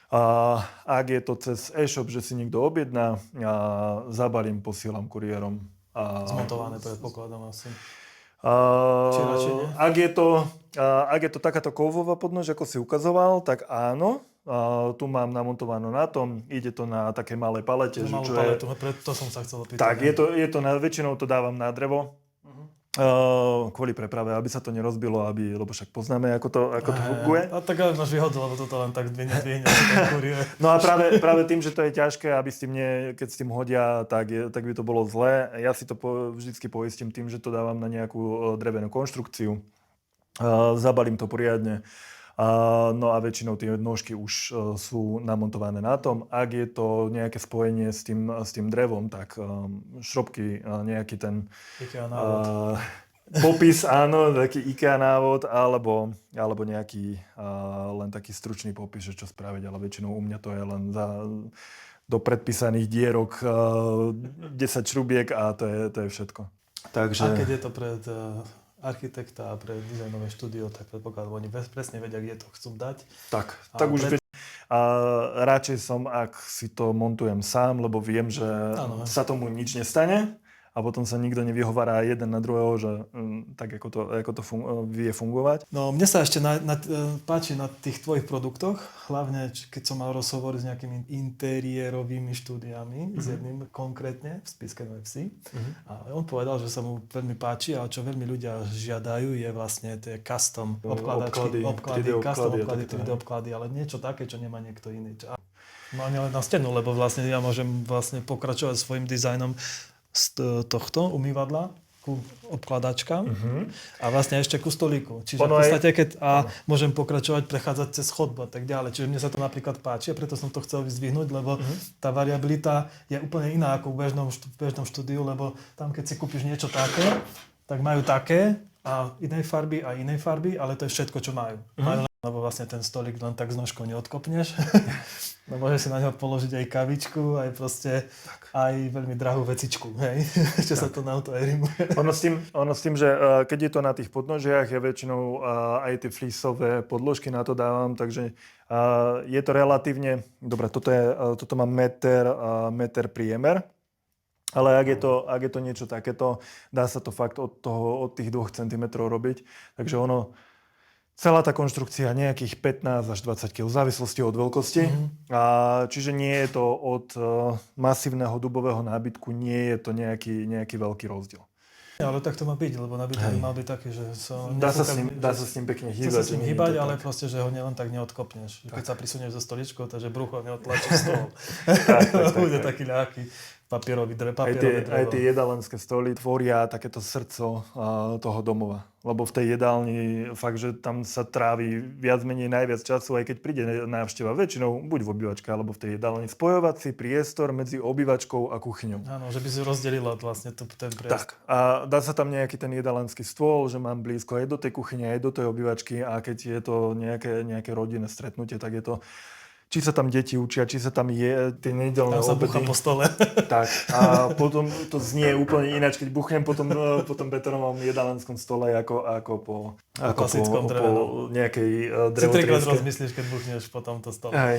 A ak je to cez e-shop, že si niekto objedná, zabalím, posielam kuriérom. Zmontované, predpokladám asi. Či radšej nie? Ak je to takáto kovová podnož, ako si ukazoval, tak áno. Tu mám namontovanú na tom, ide to na také malé palete. Malú paletu, preto som sa chcel opýtať. Tak, je to väčšinou to dávam na drevo. Kvôli preprave, aby sa to nerozbilo, lebo však poznáme, ako to funguje. A tak ale máš výhodu, lebo toto len tak zdvihne kuriér. No a práve tým, že to je ťažké, aby s tým keď s tým hodia, tak by to bolo zlé. Ja si to vždycky poistím tým, že to dávam na nejakú drevenú konštrukciu. Zabalím to poriadne. No a väčšinou tie nôžky už sú namontované na tom. Ak je to nejaké spojenie s tým drevom, tak šrobky, nejaký ten popis, áno, taký IKEA návod, alebo nejaký len taký stručný popis, že čo spraviť, ale väčšinou u mňa to je len do predpísaných dierok 10 šrubiek a to je všetko. Takže... A keď je to pred architekta a pre dizajnové štúdio, tak predpokladám, oni presne vedia, kde to chcú dať. Tak už radšej som, ak si to montujem sám, lebo viem, že sa tomu nič nestane a potom sa nikto nevyhovará jeden na druhého, že tak ako to vie fungovať. No mne sa ešte páči na tých tvojich produktoch, hlavne keď som mal rozhovor s nejakými interiérovými štúdiami, s jedným konkrétne v Spišskej Novej A on povedal, že sa mu veľmi páči, ale čo veľmi ľudia žiadajú je vlastne tie custom obklady, 3D obklady, ale niečo také, čo nemá niekto iný. No nie len na stenu, lebo vlastne ja môžem pokračovať svojim dizajnom z tohto umývadla ku obkladačkám a vlastne ešte ku stolíku. Čiže v podstate, môžem pokračovať, prechádzať cez chodbu a tak ďalej. Čiže mne sa to napríklad páči a preto som to chcel vyzdvihnúť, lebo tá variabilita je úplne iná ako v bežnom štúdiu, lebo tam, keď si kúpiš niečo také, tak majú také a inej farby, ale to je všetko, čo majú. Lebo vlastne ten stolík len tak z nožkou neodkopneš. No môžeš si na ňo položiť aj kavičku, aj proste aj veľmi drahú vecičku, hej? Čo sa to na auto aj rimuje. Ono s tým, že keď je to na tých podnožiach, ja väčšinou aj tie fleeceové podložky na to dávam, takže je to relatívne, dobre, toto má meter priemer, ale ak je to niečo takéto, dá sa to fakt od tých 2 cm robiť, takže celá tá konštrukcia nejakých 15 až 20 kg, v závislosti od veľkosti. Čiže nie je to od masívneho dubového nábytku, nie je to nejaký veľký rozdiel. Ale tak to má byť, lebo nábytok by mal byť taký, že dá sa s ním pekne hýbať. Dá sa s ním hýbať, ale proste, že ho len tak neodkopneš. Keď sa prisunieš za stoličkou, takže brucho neodtlačí stôl. Bude taký ľahký papierový drevo. Aj tie jedalenské stoly tvoria takéto srdco toho domova. Lebo v tej jedálni fakt, že tam sa trávi viac menej najviac času, aj keď príde návšteva. Väčšinou buď v obývačke, alebo v tej jedálni. Spojovací priestor medzi obývačkou a kuchyňou. Áno, že by si rozdelila vlastne ten priestor. Tak. A dá sa tam nejaký ten jedalenský stôl, že mám blízko aj do tej kuchyne, aj do tej obývačky. A keď je to nejaké rodinné stretnutie, tak je to... Či sa tam deti učia, či sa tam je tie nedeľné obedy. Tam sa bucha po stole. Tak. A potom to znie úplne ináč, keď buchnem po tom betónovom jedálenskom stole, ako po klasickom dreve. nejakej drevotrieske. Si trikrát rozmyslíš, keď buchneš po tomto stole.